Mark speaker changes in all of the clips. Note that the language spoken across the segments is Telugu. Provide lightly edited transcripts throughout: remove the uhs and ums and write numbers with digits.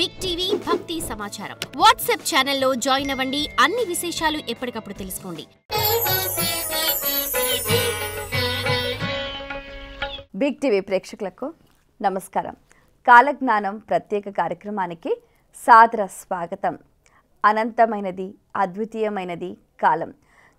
Speaker 1: బిగ్ టీవీ భక్తి సమాచారం వాట్సాప్ ఛానల్లో జాయిన్ అవ్వండి. అన్ని విశేషాలు ఎప్పటికప్పుడు తెలుసుకోండి.
Speaker 2: బిగ్ టీవీ ప్రేక్షకులకు నమస్కారం. కాలజ్ఞానం ప్రత్యేక కార్యక్రమానికి సాదర స్వాగతం. అనంతమైనది, అద్వితీయమైనది కాలం.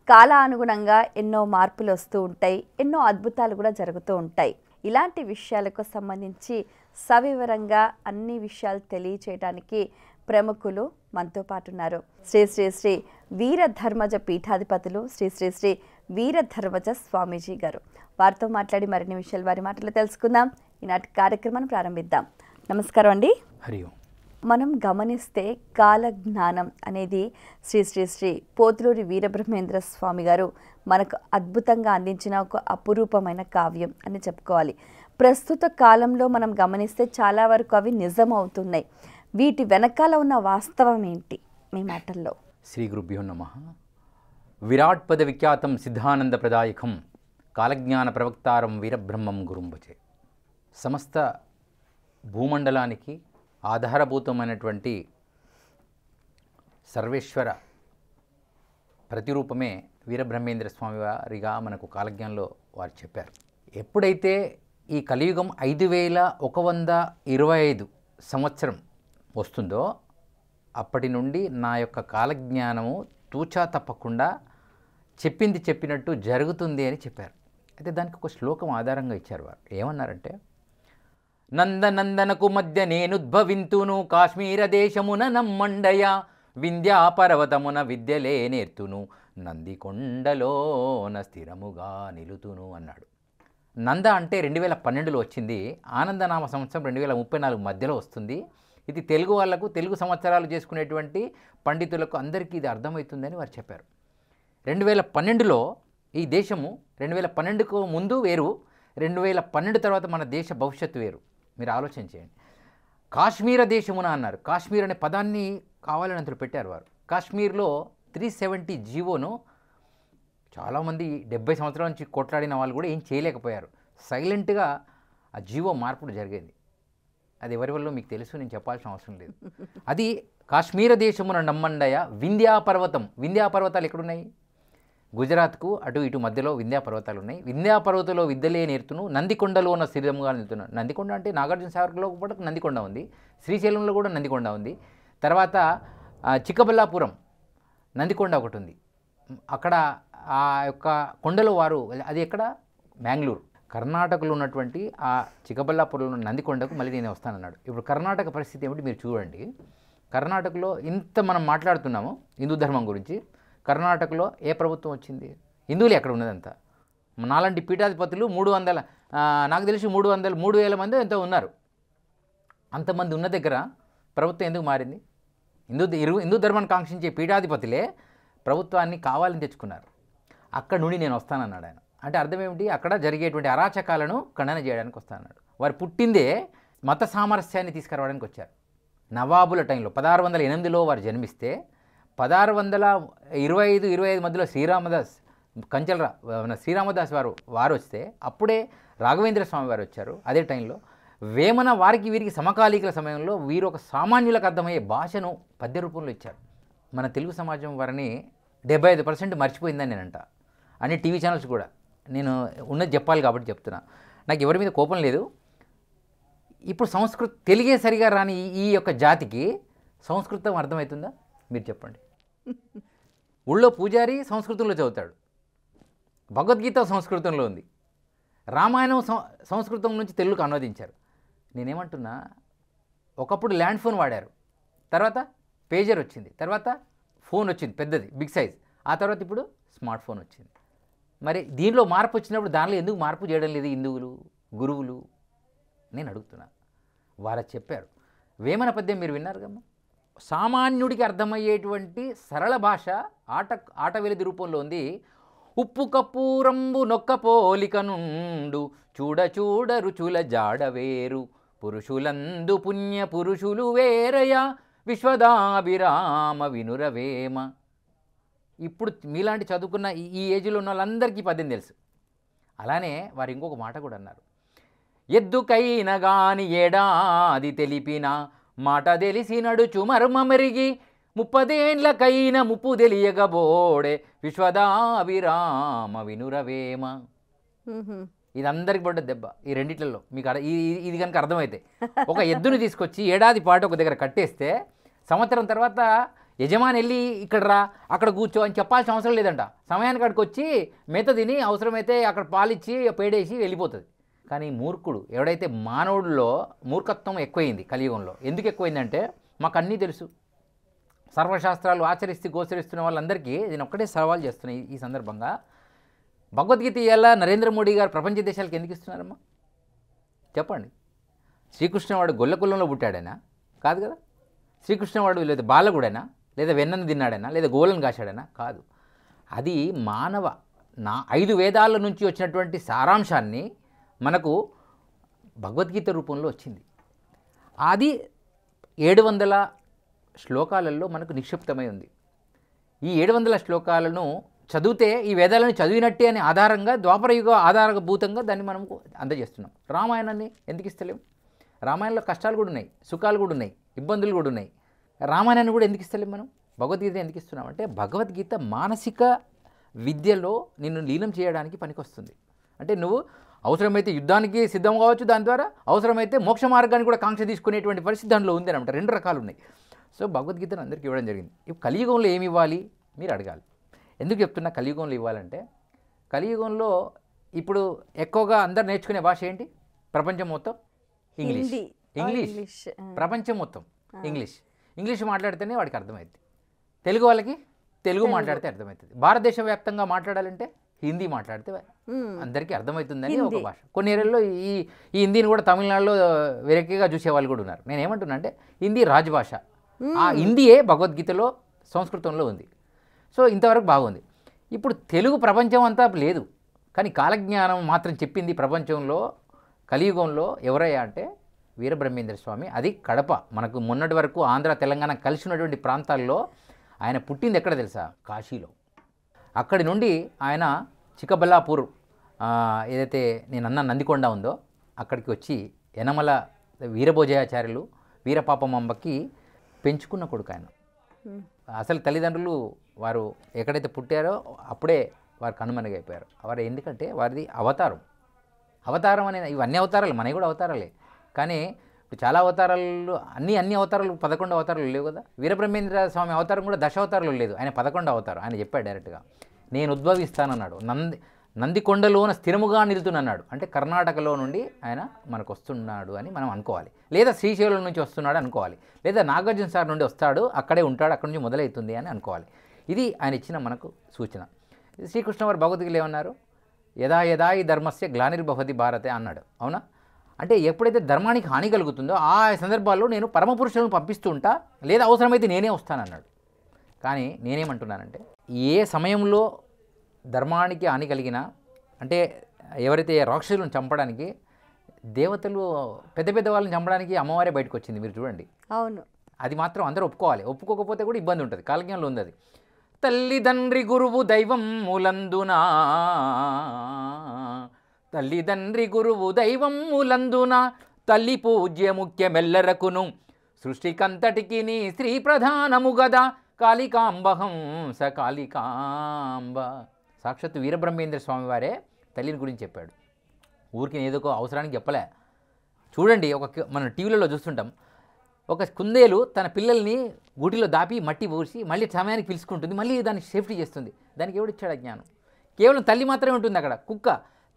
Speaker 2: కాలానుగుణంగా ఎన్నో మార్పులు వస్తూ ఉంటాయి, ఎన్నో అద్భుతాలు కూడా జరుగుతూ ఉంటాయి. ఇలాంటి విషయాలకు సంబంధించి సవివరంగా అన్ని విషయాలు తెలియచేయడానికి ప్రముఖులు మనతో పాటు ఉన్నారు. శ్రీ శ్రీ శ్రీ వీరధర్మజ పీఠాధిపతులు శ్రీ శ్రీ శ్రీ వీరధర్మజ స్వామీజీ గారు. వారితో మాట్లాడి మరిన్ని విషయాలు వారి మాటలు తెలుసుకుందాం. ఈనాటి కార్యక్రమాన్ని ప్రారంభిద్దాం. నమస్కారం అండి.
Speaker 3: హరి ఓం.
Speaker 2: మనం గమనిస్తే కాలజ్ఞానం అనేది శ్రీ శ్రీ శ్రీ పోతులూరి వీరబ్రహ్మేంద్ర స్వామి గారు మనకు అద్భుతంగా అందించిన ఒక అపురూపమైన కావ్యం అని చెప్పుకోవాలి. ప్రస్తుత కాలంలో మనం గమనిస్తే చాలా వరకు అవి నిజం అవుతున్నాయి. వీటి వెనకాల ఉన్న వాస్తవం ఏంటి మీ మాటల్లో?
Speaker 3: శ్రీ గురుభ్యో నమః. విరాట్ పద విఖ్యాతం సిద్ధానంద ప్రదాయకం కాలజ్ఞాన ప్రవక్తారం వీరబ్రహ్మం గురుంభజే. సమస్త భూమండలానికి ఆధారభూతమైనటువంటి సర్వేశ్వర ప్రతిరూపమే వీరబ్రహ్మేంద్ర స్వామి వారిగా మనకు కాలజ్ఞానంలో వారు చెప్పారు. ఎప్పుడైతే ఈ కలియుగం 5125 సంవత్సరం వస్తుందో అప్పటి నుండి నా యొక్క కాలజ్ఞానము తూచా తప్పకుండా చెప్పింది చెప్పినట్టు జరుగుతుంది అని చెప్పారు. అయితే దానికి ఒక శ్లోకం ఆధారంగా ఇచ్చారు. వారు ఏమన్నారంటే, నందనందనకు మధ్య నేనుద్భవింతును, కాశ్మీర దేశమున నమ్మండయ, వింధ్యా పర్వతమున విద్యలే నేర్తును, నందికొండలోన స్థిరముగా నిలుతును అన్నాడు. నంద అంటే 2012లో వచ్చింది. ఆనందనామ సంవత్సరం 2034 మధ్యలో వస్తుంది. ఇది తెలుగు వాళ్లకు, తెలుగు సంవత్సరాలు చేసుకునేటువంటి పండితులకు అందరికీ ఇది అర్థమవుతుందని వారు చెప్పారు. 2012లో ఈ దేశము 2012కు ముందు వేరు, 2012 తర్వాత మన దేశ భవిష్యత్తు వేరు. మీరు ఆలోచన చేయండి. కాశ్మీర దేశమున అన్నారు. కాశ్మీర్ అనే పదాన్ని కావాలని అంతలో పెట్టారు వారు. కాశ్మీర్లో 370 జీవోను చాలామంది 70 సంవత్సరాల నుంచి కొట్లాడిన వాళ్ళు కూడా ఏం చేయలేకపోయారు. సైలెంట్గా ఆ జీవో మార్పులు జరిగేది. అది ఎవరి వల్ల మీకు తెలుసు, నేను చెప్పాల్సిన అవసరం లేదు. అది కాశ్మీర దేశమున నమ్మండయ, వింధ్యా పర్వతం. వింధ్యా పర్వతాలు ఎక్కడున్నాయి? గుజరాత్కు అటు ఇటు మధ్యలో వింధ్యా పర్వతాలు ఉన్నాయి. వింధ్యా పర్వతంలో విద్యలే నేర్తును, నందికొండలో ఉన్న స్థిరముగా నిలుతున్నాను. నందికొండ అంటే నాగార్జున సాగర్లో కూడా నందికొండ ఉంది, శ్రీశైలంలో కూడా నందికొండ ఉంది. తర్వాత చిక్కబల్లాపురం నందికొండ ఒకటి ఉంది. అక్కడ ఆ యొక్క కొండలో వారు, అది ఎక్కడ? బెంగళూరు. కర్ణాటకలో ఉన్నటువంటి ఆ చిక్కబల్లాపురంలో నందికొండకు మళ్ళీ నేను వస్తానన్నాడు. ఇప్పుడు కర్ణాటక పరిస్థితి ఏమిటి మీరు చూడండి. కర్ణాటకలో ఇంత మనం మాట్లాడుతున్నాము హిందూ ధర్మం గురించి. కర్ణాటకలో ఏ ప్రభుత్వం వచ్చింది? హిందువులు ఎక్కడ ఉన్నదంతా. నాలాంటి పీఠాధిపతులు 300, నాకు తెలిసి 3,000 మంది ఎంతో ఉన్నారు. అంతమంది ఉన్న దగ్గర ప్రభుత్వం ఎందుకు మారింది? హిందూ ధర్మాన్ని కాంక్షించే పీఠాధిపతులే ప్రభుత్వాన్ని కావాలని తెచ్చుకున్నారు. అక్కడ నుండి నేను వస్తానన్నాడు ఆయన. అంటే అర్థం ఏమిటి? అక్కడ జరిగేటువంటి అరాచకాలను ఖండన చేయడానికి వస్తానన్నాడు. వారు పుట్టిందే మత సామరస్యాన్ని తీసుకురావడానికి వచ్చారు. నవాబుల టైంలో 1608లో వారు జన్మిస్తే 1625 మధ్యలో శ్రీరామదాస్ శ్రీరామదాస్ వారు వస్తే అప్పుడే రాఘవేంద్ర స్వామి వారు వచ్చారు. అదే టైంలో వేమన వారికి వీరికి సమకాలీకుల సమయంలో వీరు ఒక సామాన్యులకు అర్థమయ్యే భాషను పద్య రూపంలో ఇచ్చారు. మన తెలుగు సమాజం వారిని 75% మర్చిపోయిందని నేనంట. అన్ని టీవీ ఛానల్స్ కూడా. నేను ఉన్నది చెప్పాలి కాబట్టి చెప్తున్నా. నాకు ఎవరి మీద కోపం లేదు. ఇప్పుడు సంస్కృతం తెలుగే సరిగా రాని ఈ యొక్క జాతికి సంస్కృతం అర్థమవుతుందా? మీరు చెప్పండి. ఊళ్ళో పూజారి సంస్కృతంలో చదువుతాడు, భగవద్గీత సంస్కృతంలో ఉంది, రామాయణం సంస్కృతం నుంచి తెలుగుకు అనువదించారు. నేనేమంటున్నా, ఒకప్పుడు ల్యాండ్ ఫోన్ వాడారు, తర్వాత పేజర్ వచ్చింది, తర్వాత ఫోన్ వచ్చింది పెద్దది, బిగ్ సైజ్, ఆ తర్వాత ఇప్పుడు స్మార్ట్ ఫోన్ వచ్చింది. మరి దీనిలో మార్పు వచ్చినప్పుడు దానిలో ఎందుకు మార్పు చేయడం లేదు హిందువులు, గురువులు? నేను అడుగుతున్నా. వారు చెప్పారు. వేమన పద్యం మీరు విన్నారు కదా. సామాన్యుడికి అర్థమయ్యేటువంటి సరళ భాష ఆటవెలిది రూపంలో ఉంది. ఉప్పు కప్పూరంబు నొక్క పోలిక నుండు, చూడ చూడ రుచుల జాడవేరు, పురుషులందు పుణ్య పురుషులు వేరయ, విశ్వదాభిరామ వినురవేమ. ఇప్పుడు మీలాంటి చదువుకున్న ఈ ఏజ్లో ఉన్న వాళ్ళందరికీ పద్యం తెలుసు. అలానే వారు ఇంకొక మాట కూడా అన్నారు. ఎద్దుకైన గాని ఏడాది తెలిపిన మాట తెలిసి నడుచు మర్మమెరిగి 30 ఏండ్లకైన ముప్పు తెలియగబోడే విశ్వదాభిరామ వినురవేమ. ఇది అందరికి పడ్డ దెబ్బ ఈ రెండిట్లలో. మీకు ఇది కనుక అర్థమైతే ఒక ఎద్దుని తీసుకొచ్చి ఏడాది పాటు ఒక దగ్గర కట్టేస్తే సంవత్సరం తర్వాత యజమాని వెళ్ళి ఇక్కడ రా అక్కడ కూర్చో అని చెప్పాల్సిన అవసరం లేదంట. సమయానికి అక్కడికి వచ్చి మేత తిని అవసరమైతే అక్కడ పాలిచ్చి పేడేసి వెళ్ళిపోతుంది. కానీ మూర్ఖుడు ఎవడైతే మానవుడిలో మూర్ఖత్వం ఎక్కువైంది కలియుగంలో. ఎందుకు ఎక్కువైందంటే మాకు అన్నీ తెలుసు, సర్వశాస్త్రాలు ఆచరిస్తూ గోచరిస్తున్న వాళ్ళందరికీ నేను ఒక్కటే సవాల్ చేస్తున్నాయి ఈ సందర్భంగా. భగవద్గీత ఇవాళ నరేంద్ర మోడీ గారు ప్రపంచ దేశాలకు ఎందుకు ఇస్తున్నారమ్మా చెప్పండి? శ్రీకృష్ణవాడు గొల్లకులంలో పుట్టాడైనా కాదు కదా. శ్రీకృష్ణవాడు లేదా బాలగుడైనా, లేదా వెన్నను తిన్నాడైనా, లేదా గోలను కాశాడైనా కాదు. అది మానవ 5 వేదాల నుంచి వచ్చినటువంటి సారాంశాన్ని మనకు భగవద్గీత రూపంలో వచ్చింది. అది 700 శ్లోకాలలో మనకు నిక్షిప్తమై ఉంది. ఈ 700 శ్లోకాలను చదివితే ఈ వేదాలను చదివినట్టే అనే ఆధారంగా ద్వాపరయుగ ఆధారభూతంగా దాన్ని మనం అందజేస్తున్నాం. రామాయణాన్ని ఎందుకు ఇస్తలేం? రామాయణంలో కష్టాలు కూడా ఉన్నాయి, సుఖాలు కూడా ఉన్నాయి, ఇబ్బందులు కూడా ఉన్నాయి. రామాయణాన్ని కూడా ఎందుకు ఇస్తలేం మనం? భగవద్గీత ఎందుకు ఇస్తున్నాం అంటే భగవద్గీత మానసిక విద్యలో నిన్ను లీనం చేయడానికి పనికొస్తుంది. అంటే నువ్వు అవసరమైతే యుద్ధానికి సిద్ధం కావచ్చు, దాని ద్వారా అవసరమైతే మోక్ష మార్గాన్ని కూడా కాంక్ష తీసుకునేటువంటి పరిస్థితి దానిలో ఉంది అనమాట. 2 రకాలు ఉన్నాయి. సో భగవద్గీతను అందరికీ ఇవ్వడం జరిగింది. ఇప్పుడు కలియుగంలో ఏమి ఇవ్వాలి మీరు అడగాలి. ఎందుకు చెప్తున్నా కలియుగంలో ఇవ్వాలంటే, కలియుగంలో ఇప్పుడు ఎక్కువగా అందరు నేర్చుకునే భాష ఏంటి? ప్రపంచం మొత్తం ఇంగ్లీష్. ఇంగ్లీష్ ప్రపంచం మొత్తం ఇంగ్లీష్ మాట్లాడితేనే వాడికి అర్థమవుతుంది. తెలుగు వాళ్ళకి తెలుగు మాట్లాడితే అర్థమవుతుంది. భారతదేశ వ్యాప్తంగా మాట్లాడాలంటే హిందీ మాట్లాడితే అందరికీ అర్థమవుతుందని ఒక భాష. కొన్ని ఏరియాల్లో ఈ హిందీని కూడా తమిళనాడులో వెరకిగా చూసేవాళ్ళు కూడా ఉన్నారు. నేను ఏమంటున్నా అంటే హిందీ రాజభాష. ఆ హిందీయే భగవద్గీతలో సంస్కృతంలో ఉంది. సో ఇంతవరకు బాగుంది. ఇప్పుడు తెలుగు ప్రపంచం అంతా లేదు, కానీ కాలజ్ఞానం మాత్రం చెప్పింది ప్రపంచంలో కలియుగంలో ఎవరయ్యా అంటే వీరబ్రహ్మేంద్ర స్వామి. అది కడప. మనకు మొన్నటి వరకు ఆంధ్ర తెలంగాణ కలిసి ఉన్నటువంటి ప్రాంతాల్లో ఆయన పుట్టింది ఎక్కడ తెలుసా? కాశీలో. అక్కడి నుండి ఆయన చిక్కబల్లాపూర్ ఏదైతే నేను అన్న నందికొండ ఉందో అక్కడికి వచ్చి యనమల వీరభోజయాచార్యులు వీరపాపమాంబకి పెంచుకున్న కొడుకు ఆయన. అసలు తల్లిదండ్రులు వారు ఎక్కడైతే పుట్టారో అప్పుడే వారు కనుమరుగైపోయారు. వారు ఎందుకంటే వారిది అవతారం అనేది ఇవన్నీ అవతారాలు, మనవి కూడా అవతారాలే. కానీ ఇప్పుడు చాలా అవతారాలు అన్ని అవతారాలు 11 అవతారాలు లేవు కదా. వీరబ్రహ్మేంద్ర స్వామి అవతారం కూడా 10 అవతారాలు లేదు, ఆయన 11 అవతారం. ఆయన చెప్పాడు డైరెక్ట్గా, నేను ఉద్భవిస్తానన్నాడు. నందికొండలోన స్థిరముగా నిలుతునన్నాడు. అంటే కర్ణాటకలో నుండి ఆయన మనకు వస్తున్నాడు అని మనం అనుకోవాలి, లేదా శ్రీశైలం నుంచి వస్తున్నాడు అనుకోవాలి, లేదా నాగార్జున సార్ నుండి వస్తాడు అక్కడే ఉంటాడు అక్కడి నుంచి మొదలవుతుంది అని అనుకోవాలి. ఇది ఆయన ఇచ్చిన మనకు సూచన. శ్రీకృష్ణ వారు భగవద్గీతలో ఏమన్నారు? యదా యదా ఈ ధర్మస్య గ్లానిర్భవతి భారతే అన్నాడు. అవునా? అంటే ఎప్పుడైతే ధర్మానికి హాని కలుగుతుందో ఆ సందర్భాల్లో నేను పరమపురుషులను పంపిస్తూ ఉంటా, లేదా అవసరమైతే నేనే వస్తానన్నాడు. కానీ నేనేమంటున్నానంటే ఏ సమయంలో ధర్మానికి హాని కలిగినా, అంటే ఎవరైతే రాక్షసులను చంపడానికి దేవతలు పెద్ద వాళ్ళని చంపడానికి అమ్మవారే బయటకు వచ్చింది మీరు చూడండి.
Speaker 2: అవును,
Speaker 3: అది మాత్రం అందరూ ఒప్పుకోవాలి. ఒప్పుకోకపోతే కూడా ఇబ్బంది ఉంటుంది. కాలజ్ఞంలో ఉంది అది. తల్లిదండ్రి గురువు దైవం మూలందునా, తల్లిదండ్రి గురువు దైవం మూలందున, తల్లి పూజ్య ముఖ్యమెల్లరకును, సృష్టికంతటికి నీ స్త్రీ ప్రధానము గదా, కాళికాంబహం స కాళికాంబ. సాక్షాత్తు వీరబ్రహ్మేంద్ర స్వామి వారే తల్లిని గురించి చెప్పాడు. ఊరికి ఏదో ఒక అవసరానికి చెప్పలే. చూడండి, మనం టీవీలలో చూస్తుంటాం, ఒక కుందేలు తన పిల్లల్ని గూటిలో దాపి మట్టి పోసి మళ్ళీ సమయానికి పిలుచుకుంటుంది, మళ్ళీ దాన్ని సేఫ్టీ చేస్తుంది. దానికి ఎవడిచ్చాడు జ్ఞానం? కేవలం తల్లి మాత్రమే ఉంటుంది అక్కడ. కుక్క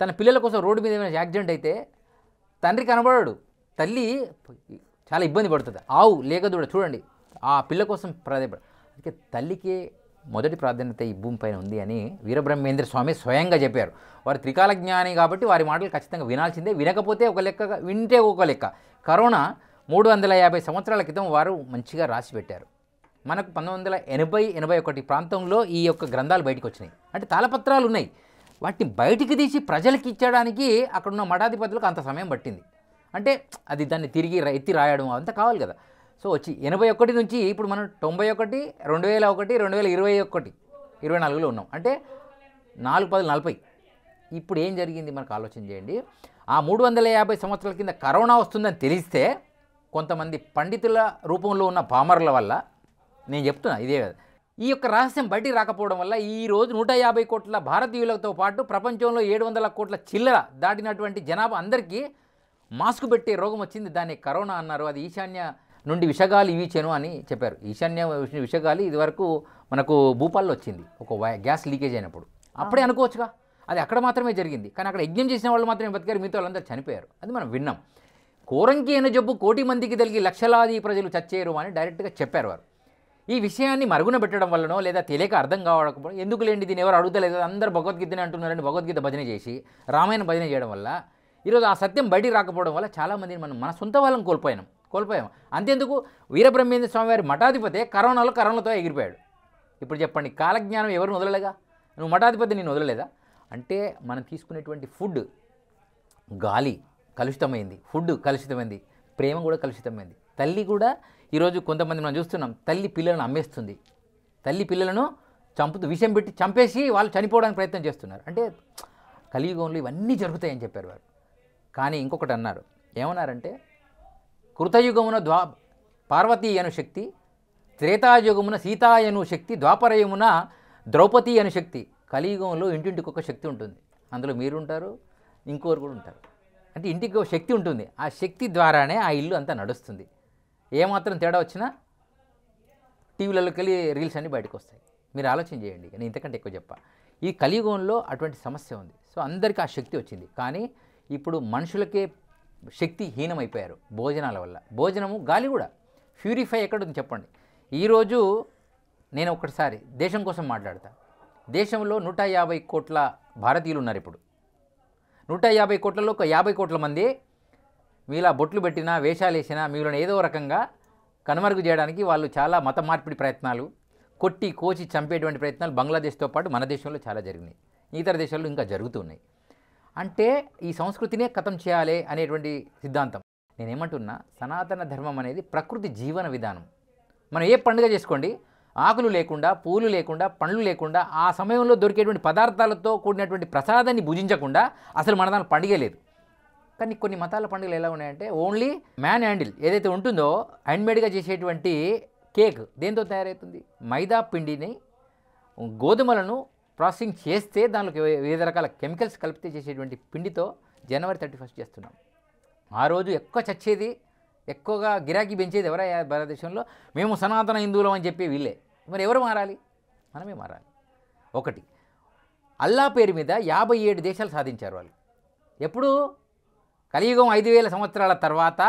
Speaker 3: తన పిల్లల కోసం రోడ్డు మీద ఏమైనా యాక్సిడెంట్ అయితే తండ్రి కనబడాడు, తల్లి చాలా ఇబ్బంది పడుతుంది. ఆవు లేకదూడ చూడండి ఆ పిల్ల కోసం అందుకే తల్లికి మొదటి ప్రాధాన్యత ఈ భూమి పైన ఉంది అని వీరబ్రహ్మేంద్ర స్వామి స్వయంగా చెప్పారు. వారు త్రికాల జ్ఞాని కాబట్టి వారి మాటలు ఖచ్చితంగా వినాల్సిందే. వినకపోతే ఒక లెక్క, వింటే ఒక లెక్క. కరోనా 350 సంవత్సరాల క్రితం వారు మంచిగా రాసి పెట్టారు. మనకు 1980-81 ప్రాంతంలో ఈ యొక్క గ్రంథాలు బయటకు వచ్చినాయి. అంటే తాళపత్రాలు ఉన్నాయి, వాటిని బయటికి తీసి ప్రజలకు ఇచ్చడానికి అక్కడున్న మఠాధిపతులకు అంత సమయం పట్టింది. అంటే అది దాన్ని తిరిగి ఎత్తి రాయడం అంతా కావాలి కదా. సో వచ్చి 81 నుంచి ఇప్పుడు మనం 91, 2001, 2021, 24లో ఉన్నాం. అంటే 4-10-40. ఇప్పుడు ఏం జరిగింది మనకు ఆలోచన చేయండి. ఆ 350 సంవత్సరాల కింద కరోనా వస్తుందని తెలిస్తే కొంతమంది పండితుల రూపంలో ఉన్న పామరుల వల్ల, నేను చెప్తున్నా ఇదే కదా, ఈ యొక్క రహస్యం బయటికి రాకపోవడం వల్ల ఈరోజు 150 కోట్ల భారతీయులతో పాటు ప్రపంచంలో 700 కోట్ల చిల్లర దాటినటువంటి జనాభా అందరికీ మాస్క్ పెట్టే రోగం వచ్చింది. దాన్ని కరోనా అన్నారు. అది ఈశాన్య నుండి విషగాలి వీచెను అని చెప్పారు. ఈశాన్య విషగాలి ఇదివరకు మనకు భూపాల్లో వచ్చింది ఒక గ్యాస్ లీకేజ్ అయినప్పుడు. అప్పుడే అనుకోవచ్చుగా, అది అక్కడ మాత్రమే జరిగింది. కానీ అక్కడ యజ్ఞం చేసిన వాళ్ళు మాత్రమే బతికారు, మిగతా వాళ్ళందరూ చనిపోయారు. అది మనం విన్నాం. కోరంకి అయిన జబ్బు 1 కోటి మందికి తగిలి లక్షలాది ప్రజలు చచ్చేరు అని డైరెక్ట్గా చెప్పారు వారు. ఈ విషయాన్ని మరుగున పెట్టడం వల్లనో లేదా తెలియక అర్థం కావకపోవడం, ఎందుకు లేండి దీన్ని ఎవరు అడుగుతలేదు, అందరూ భగవద్గీతనే అంటున్నారని భగవద్గీత భజన చేసి రామాయణ భజన చేయడం వల్ల ఈరోజు ఆ సత్యం బయటికి రాకపోవడం వల్ల చాలామందిని మనం మన సొంత వాళ్ళని కోల్పోయాం. అంతేందుకు వీరబ్రహ్మేంద్ర స్వామి వారి మఠాధిపతే కరోనాతో ఎగిరిపోయాడు. ఇప్పుడు చెప్పండి, కాలజ్ఞానం ఎవరిని వదలలేగా? నువ్వు మఠాధిపతి నేను వదలలేదా? అంటే మనం తీసుకునేటువంటి ఫుడ్, గాలి కలుషితమైంది, ఫుడ్ కలుషితమైంది, ప్రేమ కూడా కలుషితమైంది. తల్లి కూడా ఈరోజు కొంతమంది మనం చూస్తున్నాం, తల్లి పిల్లలను అమ్మేస్తుంది, తల్లి పిల్లలను చంపుతూ విషం పెట్టి చంపేసి వాళ్ళు చనిపోవడానికి ప్రయత్నం చేస్తున్నారు. అంటే కలియుగంలో ఇవన్నీ జరుగుతాయని చెప్పారు వారు. కానీ ఇంకొకటి అన్నారు, ఏమన్నారంటే కృతయుగమున పార్వతీ అను శక్తి, త్రేతాయుగమున సీతాయను శక్తి, ద్వాపరయుమున ద్రౌపది అను శక్తి. కలియుగంలో ఇంటింటికి ఒక శక్తి ఉంటుంది. అందులో మీరు ఉంటారు, ఇంకోరు కూడా ఉంటారు. అంటే ఇంటికి ఒక శక్తి ఉంటుంది. ఆ శక్తి ద్వారానే ఆ ఇల్లు అంతా నడుస్తుంది. ఏమాత్రం తేడా వచ్చినా టీవీలలోకి వెళ్ళి రీల్స్ అన్నీ బయటకు వస్తాయి. మీరు ఆలోచన చేయండి. నేను ఇంతకంటే ఎక్కువ చెప్పా. ఈ కలియుగంలో అటువంటి సమస్య ఉంది. సో అందరికీ ఆ శక్తి వచ్చింది. కానీ ఇప్పుడు మనుషులకే శక్తి హీనమైపోయారు భోజనాల వల్ల. భోజనము, గాలి కూడా ప్యూరిఫై ఎక్కడుంది చెప్పండి. ఈరోజు నేను ఒకటిసారి దేశం కోసం మాట్లాడతా. దేశంలో 150 కోట్ల భారతీయులు ఉన్నారు. ఇప్పుడు 150 కోట్లలో ఒక 50 కోట్ల మంది మీలా బొట్లు పెట్టినా, వేషాలు వేసినా, మీలోని ఏదో రకంగా కనుమరుగు చేయడానికి వాళ్ళు చాలా మత మార్పిడి ప్రయత్నాలు, కొట్టి కోచి చంపేటువంటి ప్రయత్నాలు బంగ్లాదేశ్తో పాటు మన దేశంలో చాలా జరిగినాయి. ఇతర దేశాల్లో ఇంకా జరుగుతున్నాయి. అంటే ఈ సంస్కృతినే ఖతం చేయాలి అనేటువంటి సిద్ధాంతం. నేనేమంటున్నా, సనాతన ధర్మం అనేది ప్రకృతి జీవన విధానం. మనం ఏ పండుగ చేసుకోండి, ఆకులు లేకుండా, పూలు లేకుండా, పండ్లు లేకుండా, ఆ సమయంలో దొరికేటువంటి పదార్థాలతో కూడినటువంటి ప్రసాదాన్ని భుజించకుండా అసలు మన దాని పండుగ లేదు. కానీ కొన్ని మతాల పండుగలు ఎలా ఉన్నాయంటే ఓన్లీ మ్యాన్ హ్యాండిల్ ఏదైతే ఉంటుందో హ్యాండ్మేడ్గా చేసేటువంటి కేక్ దేంతో తయారవుతుంది? మైదా పిండిని, గోధుమలను ప్రాసెసింగ్ చేస్తే దానిలోకి వివిధ రకాల కెమికల్స్ కలిపితే చేసేటువంటి పిండితో జనవరి 31 చేస్తున్నాం. ఆ రోజు ఎక్కువ చచ్చేది, ఎక్కువగా గిరాకీ పెంచేది ఎవరయ్యా భారతదేశంలో? మేము సనాతన హిందువులం అని చెప్పి వీళ్ళే. మరి ఎవరు మారాలి? మనమే మారాలి. ఒకటి, అల్లా పేరు మీద 57 దేశాలు సాధించారు వాళ్ళు. ఎప్పుడు? కలియుగం 5000 సంవత్సరాల తర్వాత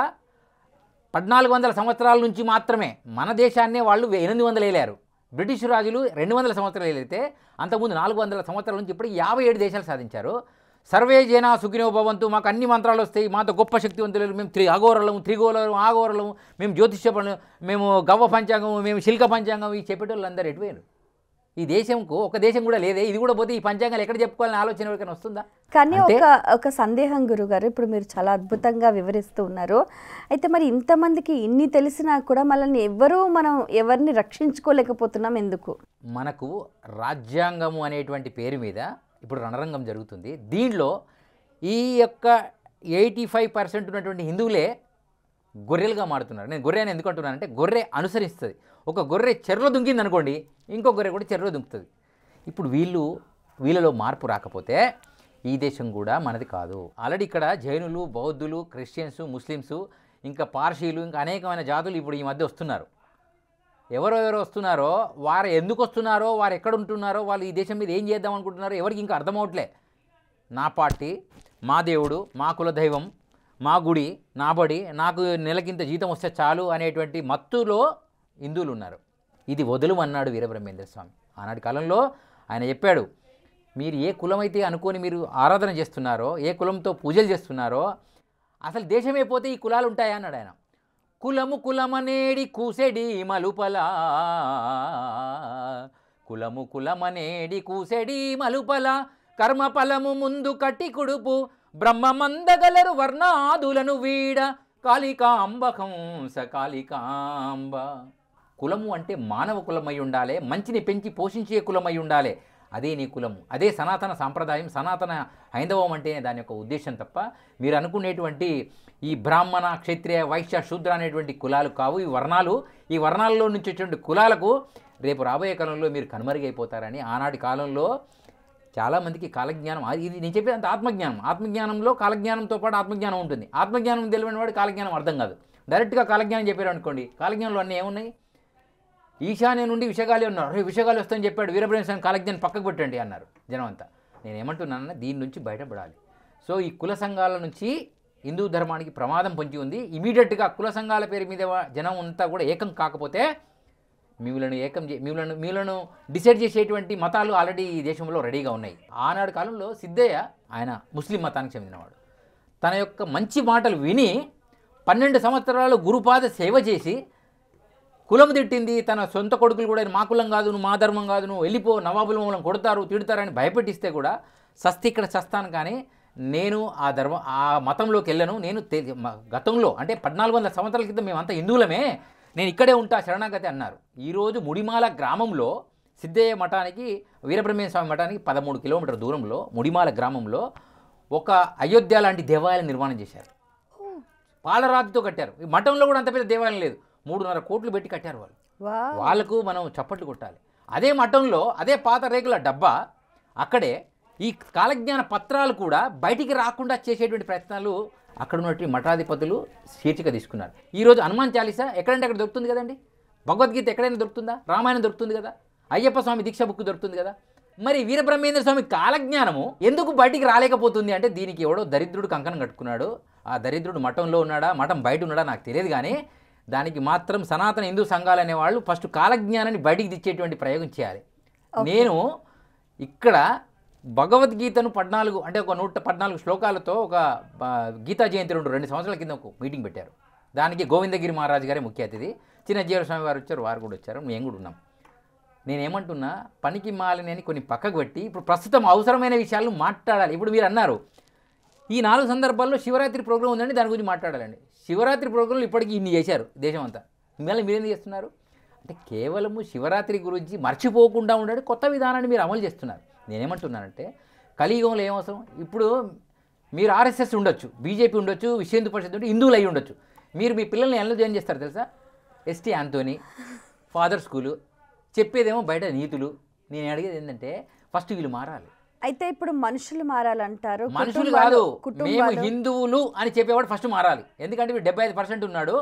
Speaker 3: 1400 సంవత్సరాల నుంచి మాత్రమే మన దేశాన్నే వాళ్ళు 800 ఏలారు. బ్రిటిష్ రాజులు 200 సంవత్సరాలు ఏలైతే అంతకుముందు 400 సంవత్సరాల నుంచి ఇప్పుడు 57 దేశాలు సాధించారు. సర్వే జనా సుఖినో భవంతు, మాకు అన్ని మంత్రాలు వస్తాయి, మాతో గొప్ప శక్తివంతులు, మేము అఘోరలము, త్రిగోళము, ఆఘోరలము, మేము జ్యోతిష్య పనులు, మేము గవ్వ పంచాంగము, మేము శిల్క పంచాంగం, ఈ చెప్పేటోళ్ళు అందరూ ఎటుపోయారు? ఈ దేశంకు ఒక దేశం కూడా లేదే. ఇది కూడా పోతే ఈ పంచాంగాలు ఎక్కడ చెప్పుకోవాలని ఆలోచన ఎవరికైనా వస్తుందా?
Speaker 2: కానీ ఒక సందేహం గురుగారు, ఇప్పుడు మీరు చాలా అద్భుతంగా వివరిస్తూ ఉన్నారు. అయితే మరి ఇంతమందికి ఇన్ని తెలిసినా కూడా మనల్ని మనం ఎవరిని రక్షించుకోలేకపోతున్నాం ఎందుకు?
Speaker 3: మనకు రాజ్యాంగము అనేటువంటి పేరు మీద ఇప్పుడు రణరంగం జరుగుతుంది. దీనిలో ఈ యొక్క 85% ఉన్నటువంటి హిందువులే గొర్రెలుగా మారుతున్నారు. నేను గొర్రె అని ఎందుకు అంటున్నానంటే, గొర్రె అనుసరిస్తుంది. ఒక గొర్రె చెరువులో దుంకింది అనుకోండి, ఇంకో గొర్రె కూడా చెరువులో దుంకుతుంది. ఇప్పుడు వీళ్ళలో మార్పు రాకపోతే ఈ దేశం కూడా మనది కాదు. ఆల్రెడీ ఇక్కడ జైనులు, బౌద్ధులు, క్రిస్టియన్స్, ముస్లిమ్స్, ఇంకా పార్సీలు, ఇంకా అనేకమైన జాతులు ఇప్పుడు ఈ మధ్య వస్తున్నారు. ఎవరెవరు వస్తున్నారో, వారు ఎందుకు వస్తున్నారో, వారు ఎక్కడ ఉంటున్నారో, వాళ్ళు ఈ దేశం మీద ఏం చేద్దాం అనుకుంటున్నారో ఎవరికి ఇంకా అర్థమవట్లే. నా పార్టీ, మా దేవుడు, మా కులదైవం, మా గుడి, నా బడి, నాకు నెలకింత జీతం వస్తే చాలు అనేటువంటి మత్తులో హిందువులు ఉన్నారు. ఇది వదులుమన్నాడు వీరబ్రహ్మేంద్ర స్వామి. ఆనాటి కాలంలో ఆయన చెప్పాడు, మీరు ఏ కులమైతే అనుకొని మీరు ఆరాధన చేస్తున్నారో, ఏ కులంతో పూజలు చేస్తున్నారో, అసలు దేశమే పోతే ఈ కులాలు ఉంటాయా అన్నాడు ఆయన. కులము కులమనేడి కూసెడి మలుపల, కులము కులమనేడి కూసెడి మలుపల, కర్మఫలము ముందు కట్టి కుడుపు, బ్రహ్మమందగలరు వర్ణాదులను వీడ, కాళికాంబ కంస కాళికాంబ. కులము అంటే మానవ కులమై ఉండాలి, మంచిని పెంచి పోషించే కులమై ఉండాలి. అదే నీ కులము, అదే సనాతన సాంప్రదాయం, సనాతన హైందవం అంటేనే దాని యొక్క ఉద్దేశం తప్ప మీరు అనుకునేటువంటి ఈ బ్రాహ్మణ, క్షత్రియ, వైశ్య, శూద్ర అనేటువంటి కులాలు కావు ఈ వర్ణాలు. ఈ వర్ణాలలో నుంచి వచ్చేటువంటి కులాలకు రేపు రాబోయే కాలంలో మీరు కనుమరుగైపోతారని ఆనాటి కాలంలో చాలామందికి కాలజ్ఞానం, ఇది నేను చెప్పేది అంత ఆత్మజ్ఞానం. ఆత్మజ్ఞానంలో కాలజ్ఞానంతో పాటు ఆత్మజ్ఞానం ఉంటుంది. ఆత్మజ్ఞానం తెలియని వాడు కాలజ్ఞానం అర్థం కాదు. డైరెక్ట్గా కాలజ్ఞానం చెప్పారు అనుకోండి, కాలజ్ఞానంలో అన్నీ ఏమున్నాయి? ఈశాన్య నుండి విషగాలి ఉన్నారు, విషగాలి వస్తుందని చెప్పాడు వీరబ్రహ్మేంద్ర స్వామి, కాలజ్ఞానం పక్కకు పెట్టండి అన్నారు జనం అంతా. నేను ఏమంటున్నానన్నా దీని నుంచి బయటపడాలి. సో ఈ కుల సంఘాల నుంచి హిందూ ధర్మానికి ప్రమాదం పొంచి ఉంది. ఇమీడియట్గా కుల సంఘాల పేరు మీద జనం అంతా కూడా ఏకం కాకపోతే మిమ్మల్ని డిసైడ్ చేసేటువంటి మతాలు ఆల్రెడీ ఈ దేశంలో రెడీగా ఉన్నాయి. ఆనాడు కాలంలో సిద్ధయ్య ఆయన ముస్లిం మతానికి చెందినవాడు. తన యొక్క మంచి మాటలు విని 12 సంవత్సరాలు గురుపాద సేవ చేసి కులం తిట్టింది తన సొంత కొడుకులు కూడా, మా కులం కాదు, నువ్వు మా ధర్మం కాదు, నువ్వు వెళ్ళిపో, నవాబులు మమ్మల్ని కొడతారు తిడతారని భయపెట్టిస్తే కూడా సస్తి ఇక్కడ చస్తాను కానీ నేను ఆ మతంలోకి వెళ్ళను. నేను గతంలో అంటే 1400 సంవత్సరాల క్రితం మేమంతా హిందువులమే, నేను ఇక్కడే ఉంటా శరణాగతి అన్నారు. ఈరోజు ముడిమాల గ్రామంలో సిద్ధయ్య మఠానికి, వీరబ్రహ్మేంద్ర స్వామి మఠానికి 13 కిలోమీటర్ల దూరంలో ముడిమాల గ్రామంలో ఒక అయోధ్య లాంటి దేవాలయం నిర్మాణం చేశారు. పాలరాతితో కట్టారు. ఈ మఠంలో కూడా అంత పెద్ద దేవాలయం లేదు, 3.5 కోట్లు పెట్టి కట్టారు వాళ్ళు. వాళ్ళకు మనం చప్పట్లు కొట్టాలి. అదే మఠంలో అదే పాత రేకుల డబ్బా అక్కడే ఈ కాలజ్ఞాన పత్రాలు కూడా బయటికి రాకుండా చేసేటువంటి ప్రయత్నాలు అక్కడ ఉన్నటువంటి మఠాధిపతులు శీర్షిక తీసుకున్నారు. ఈరోజు హనుమాన్ చాలీసా ఎక్కడంటే అక్కడ దొరుకుతుంది కదండి, భగవద్గీత ఎక్కడైనా దొరుకుతుందా, రామాయణం దొరుకుతుంది కదా, అయ్యప్ప స్వామి దీక్ష బుక్ దొరుకుతుంది కదా. మరి వీరబ్రహ్మేంద్ర స్వామి కాలజ్ఞానము ఎందుకు బయటికి రాలేకపోతుంది అంటే దీనికి ఎవడో దరిద్రుడు కంకణం కట్టుకున్నాడు. ఆ దరిద్రుడు మఠంలో ఉన్నాడా, మఠం బయట ఉన్నాడా నాకు తెలియదు, కానీ దానికి మాత్రం సనాతన హిందూ సంఘాలు అనేవాళ్ళు ఫస్ట్ కాలజ్ఞానాన్ని బయటికి తెచ్చేటువంటి ప్రయోగం చేయాలి. నేను ఇక్కడ భగవద్గీతను 14 అంటే ఒక 114 శ్లోకాలతో ఒక గీతా జయంతి 2 సంవత్సరాల కింద ఒక మీటింగ్ పెట్టారు. దానికి గోవిందగిరి మహారాజు గారే ముఖ్య అతిథి, చిన్నజీవర స్వామి వారు వచ్చారు, వారు కూడా వచ్చారు, మేము కూడా ఉన్నాం. నేనేమంటున్నా, పనికి మాలిని అని కొన్ని పక్కకు పెట్టి ఇప్పుడు ప్రస్తుతం అవసరమైన విషయాలను మాట్లాడాలి. ఇప్పుడు మీరు అన్నారు ఈ 4 సందర్భాల్లో శివరాత్రి ప్రోగ్రాం ఉందండి, దాని గురించి మాట్లాడాలండి. శివరాత్రి ప్రోగ్రాంలు ఇప్పటికీ ఇన్ని చేశారు దేశం అంతా, మళ్ళీ మీరేం చేస్తున్నారు అంటే కేవలము శివరాత్రి గురించి మర్చిపోకుండా ఉండే కొత్త విధానాన్ని మీరు అమలు చేస్తున్నారు. నేనేమంటున్నానంటే కలియుగంలో ఏమవసరం, ఇప్పుడు మీరు ఆర్ఎస్ఎస్ ఉండొచ్చు, బీజేపీ ఉండొచ్చు, విశ్వ హిందూ పరిషత్ ఉంటే హిందువులు అయ్యి ఉండొచ్చు. మీరు మీ పిల్లల్ని ఎలా జాయిన్ చేస్తారు తెలుసా? ఎస్టీ ఆంటోనీ, ఫాదర్ స్కూలు, చెప్పేదేమో బయట నీతులు. నేను అడిగేది ఏంటంటే ఫస్ట్ వీళ్ళు మారాలి.
Speaker 2: అయితే ఇప్పుడు మనుషులు మారాలంటారు,
Speaker 3: మనుషులు కాదు, మేము హిందువులు అని చెప్పేవాడు ఫస్ట్ మారాలి. ఎందుకంటే వీడు 75% ఉన్నాడు,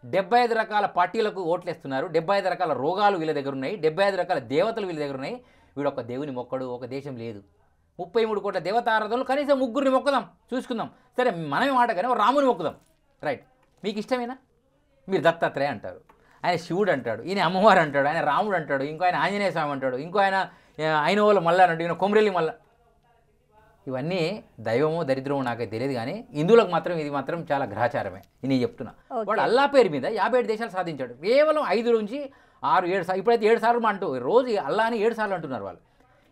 Speaker 3: 75 రకాల పార్టీలకు ఓట్లు వేస్తున్నారు, 75 రకాల రోగాలు వీళ్ళ దగ్గర ఉన్నాయి, 75 రకాల దేవతలు వీళ్ళ దగ్గర ఉన్నాయి. వీడు ఒక దేవుని మొక్కడు, ఒక దేశం లేదు, 33 కోట్ల దేవతారాధనలు, కనీసం 3 మొక్కుదాం చూసుకుందాం. సరే మనమే మాట కానీ రాముని మొక్కుదాం, రైట్, మీకు ఇష్టమేనా? మీరు దత్తాత్రేయ అంటారు, ఆయన శివుడు అంటాడు, ఈయన అమ్మవారు అంటాడు, ఆయన రాముడు అంటాడు, ఇంకో ఆయన ఆంజనేయ స్వామి అంటాడు, ఇంకో ఆయన అయిన వాళ్ళు మళ్ళా అంటాడు, ఈయన కొమరెల్లి మళ్ళా. ఇవన్నీ దైవమో దరిద్రమో నాకైతే తెలియదు, కానీ హిందువులకు మాత్రం ఇది మాత్రం చాలా గ్రహచారమే. నేను చెప్తున్నా. వాడు అల్లా పేరు మీద 57 దేశాలు సాధించాడు, కేవలం 5 నుంచి 6, 7 సార్లు. ఇప్పుడైతే 7 సార్లు అంటూ రోజు అల్లా అని 7 సార్లు అంటున్నారు వాళ్ళు.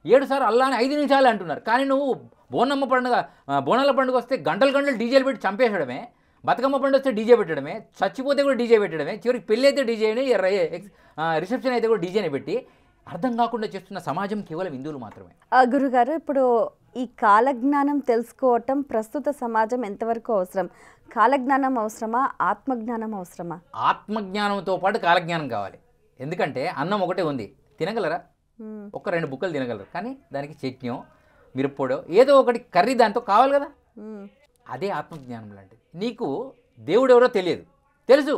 Speaker 3: 7 సార్లు అల్లా అని 5 నిమిషాలు అంటున్నారు. కానీ నువ్వు బోనాల పండుగ వస్తే గంటలు డీజేలు పెట్టి చంపేసడమే, బతుకమ్మ పండుగ వస్తే డీజే పెట్టడమే, చచ్చిపోతే కూడా డీజే పెట్టడమే, చివరికి పెళ్ళి అయితే డీజేని, రిసెప్షన్ అయితే కూడా డీజేని పెట్టి అర్థం కాకుండా చేస్తున్న సమాజం కేవలం హిందువులు మాత్రమే.
Speaker 2: గురుగారు, ఇప్పుడు ఈ కాలజ్ఞానం తెలుసుకోవటం ప్రస్తుత సమాజం ఎంతవరకు అవసరం? కాలజ్ఞానం అవసరమా, ఆత్మజ్ఞానం అవసరమా?
Speaker 3: ఆత్మజ్ఞానంతో పాటు కాలజ్ఞానం కావాలి. ఎందుకంటే అన్నం ఒకటే ఉంది, తినగలరా? ఒక 2 బుక్కలు తినగలరు, కానీ దానికి చట్నీయో మిరప్పొడో ఏదో ఒకటి కర్రీ దాంతో కావాలి కదా. అదే ఆత్మజ్ఞానం లాంటిది. నీకు దేవుడు ఎవరో తెలియదు, తెలుసు,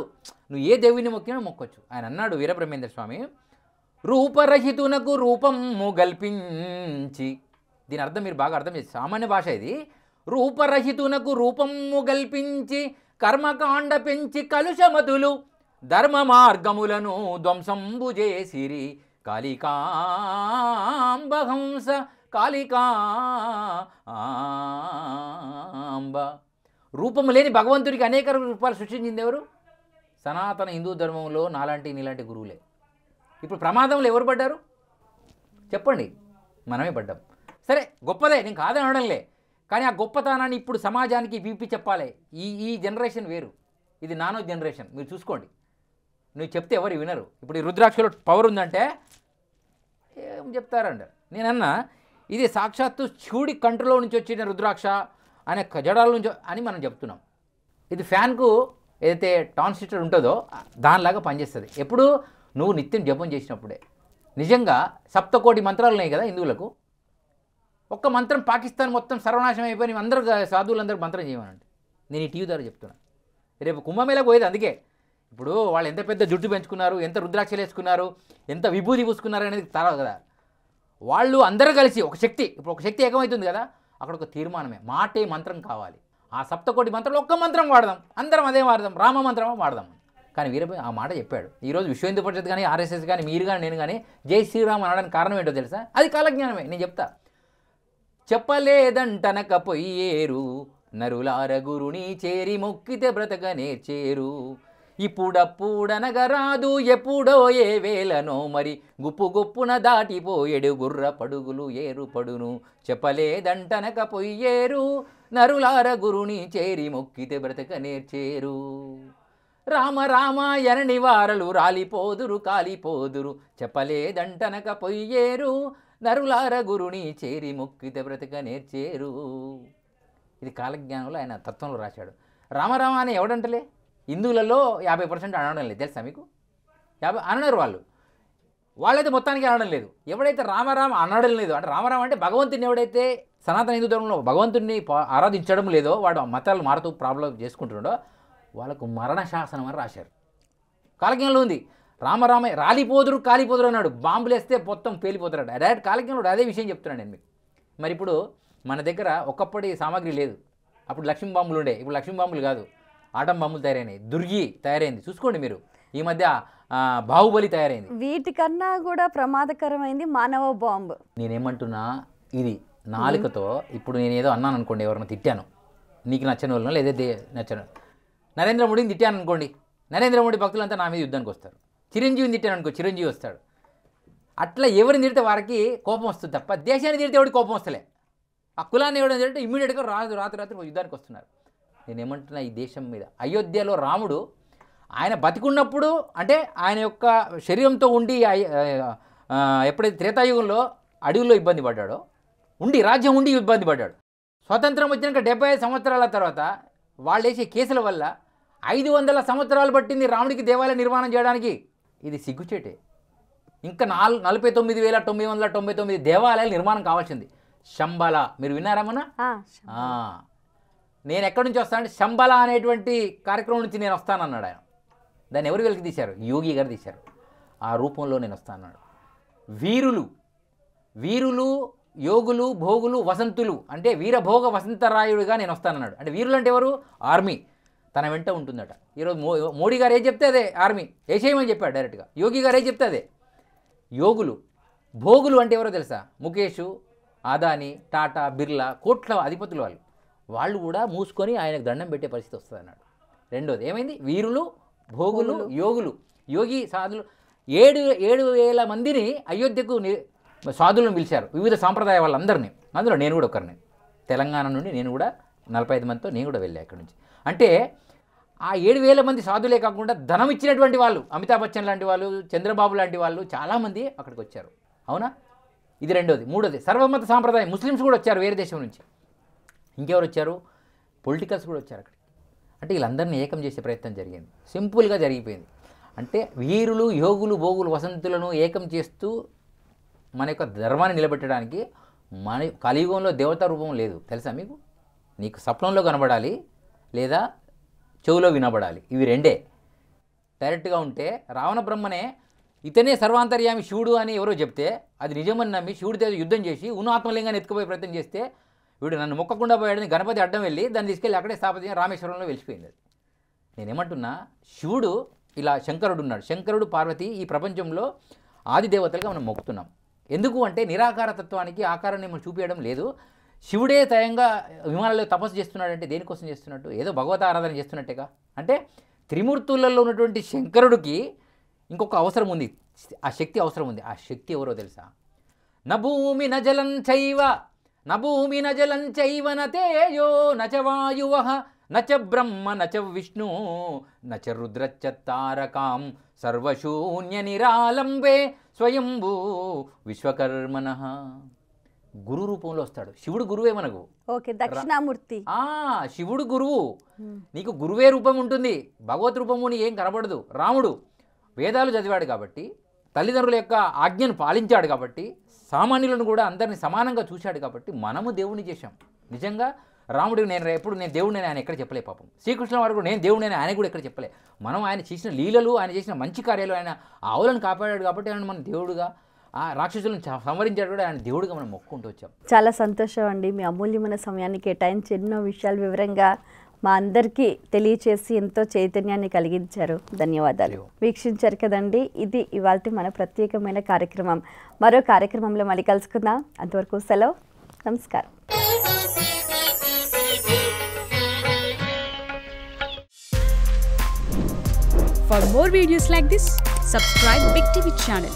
Speaker 3: నువ్వు ఏ దేవుని మొక్కినా మొక్కొచ్చు. ఆయన అన్నాడు వీరబ్రహ్మేంద్ర స్వామి, రూపరహితునకు రూపము గల్పించి. దీని అర్థం మీరు బాగా అర్థం చేసి, సామాన్య భాష ఇది. రూపరహితునకు రూపము గల్పించి కర్మకాండ పెంచి కలుషమతులు ధర్మ మార్గములను ధ్వంసంబు చేసిరి కాళికాంబహంస కాళికాంబ. రూపము లేని భగవంతుడికి అనేక రూపాలు సృష్టించింది ఎవరు? సనాతన హిందూ ధర్మంలో నీలాంటి గురువులే. ఇప్పుడు ప్రమాదంలో ఎవరు పడ్డారు చెప్పండి? మనమే పడ్డాం. సరే గొప్పదే, నేను కాదని అనడంలే, కానీ ఆ గొప్పతనాన్ని ఇప్పుడు సమాజానికి విప్పి చెప్పాలి. ఈ జనరేషన్ వేరు, ఇది నానో జనరేషన్. మీరు చూసుకోండి, నువ్వు చెప్తే ఎవరు వినరు. ఇప్పుడు ఈ రుద్రాక్షలో పవర్ ఉందంటే ఏం చెప్తారంటారు. నేనన్నా ఇది సాక్షాత్తు శివుడి కంట్రోల్లో నుంచి వచ్చిన రుద్రాక్ష అనే కజడాల నుంచి అని మనం చెప్తున్నాం. ఇది ఫ్యాన్కు ఏదైతే ట్రాన్సిస్టర్ ఉంటుందో దానిలాగా పనిచేస్తుంది. ఎప్పుడు నువ్వు నిత్యం జపం చేసినప్పుడే. నిజంగా సప్తకోటి మంత్రాలు ఉన్నాయి కదా హిందువులకు. ఒక్క మంత్రం పాకిస్తాన్ మొత్తం సర్వనాశనం అయిపోయి అందరూ సాధువులందరూ మంత్రం చేయమనండి. నేను ఈ టీవీ ద్వారా చెప్తున్నాను. రేపు కుంభమేళకు పోయేది అందుకే. ఇప్పుడు వాళ్ళు ఎంత పెద్ద జుట్టు పెంచుకున్నారు, ఎంత రుద్రాక్షలు వేసుకున్నారు, ఎంత విభూతి పూసుకున్నారు అనేది తర్వాత కదా. వాళ్ళు అందరూ కలిసి ఒక శక్తి, ఇప్పుడు ఒక శక్తి ఏకమవుతుంది కదా, అక్కడ ఒక తీర్మానమే మాటే మంత్రం కావాలి. ఆ సప్తకోటి మంత్రంలో ఒక్క మంత్రం వాడదాం, అందరం అదే వాడదాం, రామ మంత్రం వాడదాం. కానీ వీరభద్ర ఆ మాట చెప్పాడు. ఈరోజు విశ్వ హిందూ పరిషత్ కానీ ఆర్ఎస్ఎస్ కానీ మీరు కానీ నేను కానీ జై శ్రీరామ్ అనడానికి కారణం ఏంటో తెలుసా? అది కాలజ్ఞానమే. నేను చెప్తా. చెప్పలేదంటనక పొయ్యేరు నరులార గురుని చేరి మొక్కితే బ్రతక నేర్చేరు. ఇప్పుడప్పుడనగరాదు ఎప్పుడో ఏ వేలనో మరి గుప్పు గుప్పున దాటిపోయేడు గుర్ర పడుగులు ఏరు పడును. చెప్పలేదంటనక పొయ్యేరు నరులార గురుని చేరి మొక్కితే బ్రతక నేర్చేరు. రామ రామ ఎనని వారలు రాలిపోదురు కాలిపోదురు. చెప్పలేదంటనక పొయ్యేరు నరులార గురుని చేరి మొక్కితే బ్రతక నేర్చేరు. ఇది కాలజ్ఞానంలో ఆయన తత్వంలో రాశాడు. రామరామ అని ఎవడంటలే హిందువులలో 50% అనడం లేదు తెలుసా మీకు? 50 అనరు వాళ్ళైతే మొత్తానికి అనడం లేదు. ఎవడైతే రామరామ అనడం లేదు అంటే రామరామ అంటే భగవంతుని ఎవడైతే సనాతన హిందూ ధర్మంలో భగవంతుడిని ఆరాధించడం లేదో వాడు మతాలు మారుతూ ప్రాబ్లం చేసుకుంటున్నాడో వాళ్ళకు మరణ శాసనం అని రాశారు. కాలజ్ఞంలో ఉంది. రామరామ రాలిపోదురు కాలిపోదురు అన్నాడు. బాంబులు వేస్తే మొత్తం పేలిపోతాడు. డైరెక్ట్ కాలజ్ఞంలో అదే విషయం చెప్తున్నాను నేను మీకు. మరి ఇప్పుడు మన దగ్గర ఒకప్పటి సామాగ్రి లేదు. అప్పుడు లక్ష్మీ బాంబులు ఉండే, ఇప్పుడు లక్ష్మీ బాంబులు కాదు, ఆటం బాంబులు తయారైనాయి, దుర్గి తయారైంది. చూసుకోండి మీరు, ఈ మధ్య బాహుబలి తయారైంది.
Speaker 2: వీటికన్నా కూడా ప్రమాదకరమైంది మానవ బాంబు.
Speaker 3: నేనేమంటున్నా, ఇది నాలుకతో ఇప్పుడు నేను ఏదో అన్నాను అనుకోండి, ఎవరైనా తిట్టాను, నీకు నచ్చని వాళ్ళనో లేదైతే నచ్చను, నరేంద్ర మోడీని తిట్టాను అనుకోండి, నరేంద్ర మోడీ భక్తులంతా నా మీద యుద్ధానికి వస్తారు. చిరంజీవిని తిట్టాను అనుకో, చిరంజీవి వస్తాడు. అట్లా ఎవరిని తిడితే వారికి కోపం వస్తుంది తప్ప దేశాన్ని తిడితే ఎవరికి కోపం వస్తలే. ఆ కులాన్ని ఎవరైనా తిడితే ఇమ్మీడియట్గా రాత్రి యుద్ధానికి వస్తున్నారు. నేనేమంటున్నా, ఈ దేశం మీద అయోధ్యలో రాముడు ఆయన బతికున్నప్పుడు అంటే ఆయన యొక్క శరీరంతో ఉండి ఎప్పుడైతే త్రేతాయుగంలో అడవుల్లో ఇబ్బంది పడ్డాడో, ఉండి రాజ్యం ఉండి ఇబ్బంది పడ్డాడు. స్వతంత్రం వచ్చినాక 75 సంవత్సరాల తర్వాత వాళ్ళు వేసే కేసుల వల్ల 500 సంవత్సరాలు పట్టింది రాముడికి దేవాలయ నిర్మాణం చేయడానికి. ఇది సిగ్గుచేటే. ఇంకా 49,999 దేవాలయాల నిర్మాణం కావాల్సింది. శంబల మీరు విన్నారామన్నా? నేను ఎక్కడి నుంచి వస్తానంటే శంబల అనేటువంటి కార్యక్రమం నుంచి నేను వస్తానన్నాడు ఆయన. దాన్ని ఎవరు వెలికి తీశారు? యోగి గారు తీశారు. ఆ రూపంలో నేను వస్తానన్నాడు. వీరులు యోగులు భోగులు వసంతులు అంటే వీరభోగ వసంతరాయుడుగా నేను వస్తానన్నాడు. అంటే వీరులు అంటే ఎవరు? ఆర్మీ తన వెంట ఉంటుందట. ఈరోజు మోడీ గారు ఏం చెప్తే అదే ఆర్మీ వేసేయమని చెప్పాడు డైరెక్ట్గా. యోగి గారు ఏం చెప్తే అదే. యోగులు భోగులు అంటే ఎవరో తెలుసా? ముఖేష్, అదానీ, టాటా, బిర్లా కోట్ల అధిపతులు వాళ్ళు కూడా మూసుకొని ఆయనకు దండం పెట్టే పరిస్థితి వస్తుంది అన్నాడు. రెండోది ఏమైంది? వీరులు భోగులు యోగులు యోగి సాధులు 7,000 మందిని అయోధ్యకు సాధులను పిలిచారు, వివిధ సాంప్రదాయ వాళ్ళందరినీ. అందులో నేను కూడా ఒకరిని. తెలంగాణ నుండి నేను కూడా 45 మందితో నేను కూడా వెళ్ళా అక్కడి నుంచి. అంటే ఆ 7,000 మంది సాధులే కాకుండా ధనం ఇచ్చినటువంటి వాళ్ళు, అమితాబ్ బచ్చన్ లాంటి వాళ్ళు, చంద్రబాబు లాంటి వాళ్ళు చాలామంది అక్కడికి వచ్చారు. అవునా? ఇది రెండోది. మూడోది సర్వమత సాంప్రదాయం, ముస్లిమ్స్ కూడా వచ్చారు వేరే దేశం నుంచి. ఇంకెవరు వచ్చారు? పొలిటికల్స్ కూడా వచ్చారు అక్కడికి. అంటే వీళ్ళందరినీ ఏకం చేసే ప్రయత్నం జరిగింది. సింపుల్గా జరిగిపోయింది. అంటే వీరులు యోగులు భోగులు వసంతులను ఏకం చేస్తూ మన యొక్క ధర్మాన్ని నిలబెట్టడానికి మన కలియుగంలో దేవతా రూపం లేదు తెలుసా మీకు? నీకు స్వప్నంలో కనబడాలి లేదా చెవులో వినబడాలి, ఇవి రెండే. డైరెక్ట్గా ఉంటే రావణ బ్రహ్మనే ఇతనే సర్వాంతర్యామి శివుడు అని ఎవరో చెప్తే అది నిజమని నమ్మి శివుడితో యుద్ధం చేసి ఆత్మలింగాన్ని ఎత్తుకుపోయే ప్రయత్నం చేస్తే వీడు నన్ను మొక్కకుండా పోయాడని గణపతి అడ్డం వెళ్ళి దాన్ని తీసుకెళ్ళి అక్కడే స్థాపించి రామేశ్వరంలో వెలిసిపోయింది. అది నేనేమంటున్నా, శివుడు ఇలా శంకరుడు ఉన్నాడు. శంకరుడు పార్వతి ఈ ప్రపంచంలో ఆది దేవతలుగా మనం మొక్కుతున్నాం. ఎందుకు అంటే నిరాకార తత్వానికి ఆకారాన్ని మనం చూపించడం లేదు. శివుడే స్వయంగా విమానాల్లో తపస్సు చేస్తున్నాడంటే దేనికోసం చేస్తున్నట్టు? ఏదో భగవత ఆరాధన చేస్తున్నట్టేగా. అంటే త్రిమూర్తులలో ఉన్నటువంటి శంకరుడికి ఇంకొక అవసరం ఉంది, ఆ శక్తి అవసరం ఉంది. ఆ శక్తి ఎవరో తెలుసా? నభూమి నజలం చైవ నభూమి నజలం చైవ నతేజో నచ వాయువ నచ బ్రహ్మ నచ విష్ణు నచ రుద్రచ్చ తారకాం సర్వశూన్య నిరాలంబే స్వయంభూ విశ్వకర్మణః. గురు రూపంలో వస్తాడు. శివుడు గురువే మనకు.
Speaker 2: ఓకే, దక్షిణామూర్తి.
Speaker 3: శివుడు గురువు. నీకు గురువే రూపం ఉంటుంది, భగవత్ రూపము నీ ఏం కనబడదు. రాముడు వేదాలు చదివాడు కాబట్టి, తల్లిదండ్రుల యొక్క ఆజ్ఞను పాలించాడు కాబట్టి, సామాన్యులను కూడా అందరిని సమానంగా చూశాడు కాబట్టి మనము దేవుని చేశాం. నిజంగా రాముడికి నేను దేవుడిని ఆయన ఎక్కడ చెప్పలే. పాపం శ్రీకృష్ణ వారు కూడా నేను దేవుడిని ఆయన కూడా ఎక్కడ చెప్పలే. మనం ఆయన చేసిన లీలలు, ఆయన చేసిన మంచి కార్యాలు, ఆయన ఆవులను కాపాడాడు కాబట్టి ఆయన మన దేవుడుగా, ఆ రాక్షసులను సంవరించాడు కూడా ఆయన దేవుడిగా మనం మొక్కుంటూ వచ్చాం.
Speaker 2: చాలా సంతోషం అండి, మీ అమూల్యమైన సమయాన్ని కేటాయించి ఎన్నో విషయాలు వివరంగా మా అందరికీ తెలియచేసి ఎంతో చైతన్యాన్ని కలిగించారు. ధన్యవాదాలు. వీక్షించారు కదండి, ఇది ఇవాల్టి మన ప్రత్యేకమైన కార్యక్రమం. మరో కార్యక్రమంలో మళ్ళీ కలుసుకుందాం. అంతవరకు సెలవు. నమస్కారం.
Speaker 4: For more videos like this, subscribe Big TV channel.